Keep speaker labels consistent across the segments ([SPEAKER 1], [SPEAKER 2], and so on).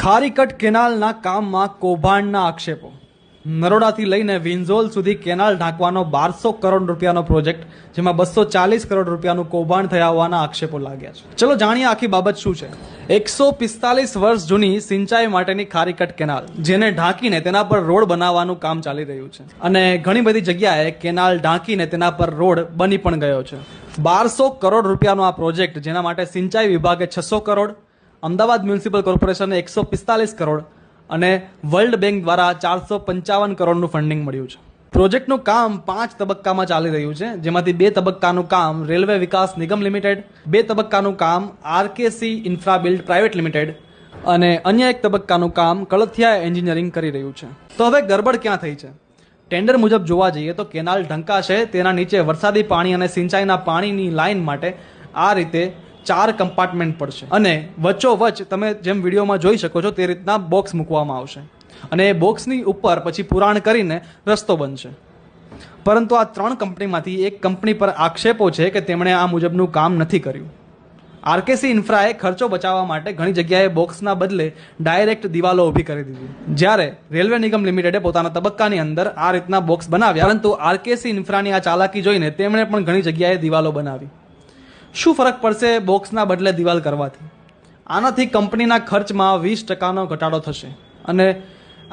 [SPEAKER 1] ખારીકટ કેનાલના કામમાં કૌભાંડના આક્ષેપો. નરોડાથી લઈને વિંઝોલ સુધી કેનાલ ઢાંકવાનો 1200 કરોડ રૂપિયાનો પ્રોજેક્ટ, જેમાં 240 કરોડ રૂપિયાનું કૌભાંડ થયા હોવાના આક્ષેપો લાગ્યા છે. ચલો જાણીએ આખી બાબત શું છે. 145 વર્ષ જૂની સિંચાઈ માટેની ખારીકટ કેનાલ, જેને ઢાંકીને તેના પર રોડ બનાવવાનું કામ ચાલી રહ્યું છે, અને ઘણી બધી જગ્યાએ કેનાલ ઢાંકીને તેના પર રોડ બની પણ ગયો છે. 1200 કરોડ રૂપિયાનો આ પ્રોજેક્ટ, જેના માટે સિંચાઈ વિભાગે 600 કરોડ, અમદાવાદ મ્યુનિસિપલ કોર્પોરેશને 145 કરોડ અને વર્લ્ડ બેંક દ્વારા 455 કરોડનું ફંડિંગ મળ્યું છે. પ્રોજેક્ટનું કામ 5 તબક્કામાં ચાલી રહ્યું છે, જેમાંથી 2 તબક્કાનું કામ રેલવે વિકાસ નિગમ લિમિટેડ, 2 તબક્કાનું કામ RKC infra build private limited અને અન્ય 1 તબક્કાનું કામ કળથિયા એન્જિનિયરિંગ કરી રહ્યું છે. તો હવે ગરબડ ક્યાં થઈ છે? ટેન્ડર મુજબ જોવા જઈએ તો કેનાલ ઢંકાશે, તેના નીચે વરસાદી પાણી અને સિંચાઈના પાણીની લાઇન માટે આ રીતે 4 કમ્પાર્ટમેન્ટ પડશે, અને વચ્ચોવચ્ચ તમે જેમ વિડીયોમાં જોઈ શકો છો તે રીતના બોક્સ મૂકવામાં આવશે, અને એ બોક્સની ઉપર પછી પુરાણ કરીને રસ્તો બનશે. પરંતુ આ 3 કંપનીમાંથી એક કંપની પર આક્ષેપો છે કે તેમણે આ મુજબનું કામ નથી કર્યું. આરકેસી ઇન્ફ્રાએ ખર્ચો બચાવવા માટે ઘણી જગ્યાએ બોક્સના બદલે ડાયરેક્ટ દિવાલો ઊભી કરી દીધી, જ્યારે રેલવે નિગમ લિમિટેડે પોતાના તબક્કાની અંદર આ રીતના બોક્સ બનાવ્યા. પરંતુ આરકેસી ઇન્ફ્રાની આ ચાલાકી જોઈને તેમણે પણ ઘણી જગ્યાએ દિવાલો બનાવી. શું ફરક પડશે બોક્સના બદલે દિવાલ કરવાથી? આનાથી કંપનીના ખર્ચમાં 20% ઘટાડો થશે, અને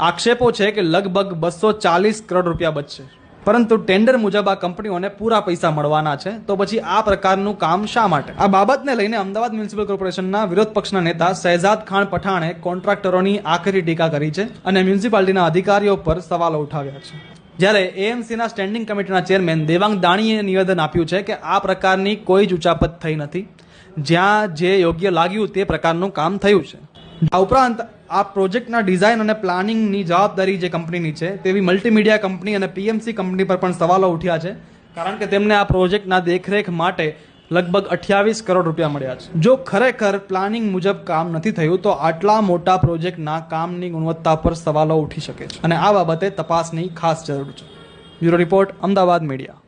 [SPEAKER 1] આક્ષેપો છે કે લગભગ 240 કરોડ રૂપિયા બચશે. પરંતુ ટેન્ડર મુજબ આ કંપનીઓને પૂરા પૈસા મળવાના છે, તો પછી આ પ્રકારનું કામ શા માટે? આ બાબતને લઈને અમદાવાદ મ્યુનિસિપલ કોર્પોરેશનના વિરોધ પક્ષના નેતા શહેજાદ ખાન પઠાણે કોન્ટ્રાક્ટરોની આકરી ટીકા કરી છે અને મ્યુનિસિપાલિટીના અધિકારીઓ પર સવાલો ઉઠાવ્યા છે. જ્યારે એએમસીના સ્ટેન્ડિંગ કમિટીના ચેરમેન દેવાંગ દાણીએ નિવેદન આપ્યું છે કે આ પ્રકારની કોઈ જ ઉચાપત થઈ નથી, જ્યાં જે યોગ્ય લાગ્યું તે પ્રકારનું કામ થયું છે. આ ઉપરાંત આ પ્રોજેક્ટના ડિઝાઇન અને પ્લાનિંગની જવાબદારી જે કંપનીની છે તેવી મલ્ટીમીડિયા કંપની અને પીએમસી કંપની પર પણ સવાલો ઉઠ્યા છે, કારણ કે તેમને આ પ્રોજેક્ટના દેખરેખ માટે લગભગ 28 કરોડ રૂપિયા મળ્યા છે. જો ખરેખર પ્લાનિંગ મુજબ કામ નથી થયું તો આટલા મોટા પ્રોજેક્ટના કામની ગુણવત્તા પર સવાલો ઉઠી શકે છે, અને આ બાબતે તપાસની ખાસ જરૂર છે. Bureau report, Ahmedabad media.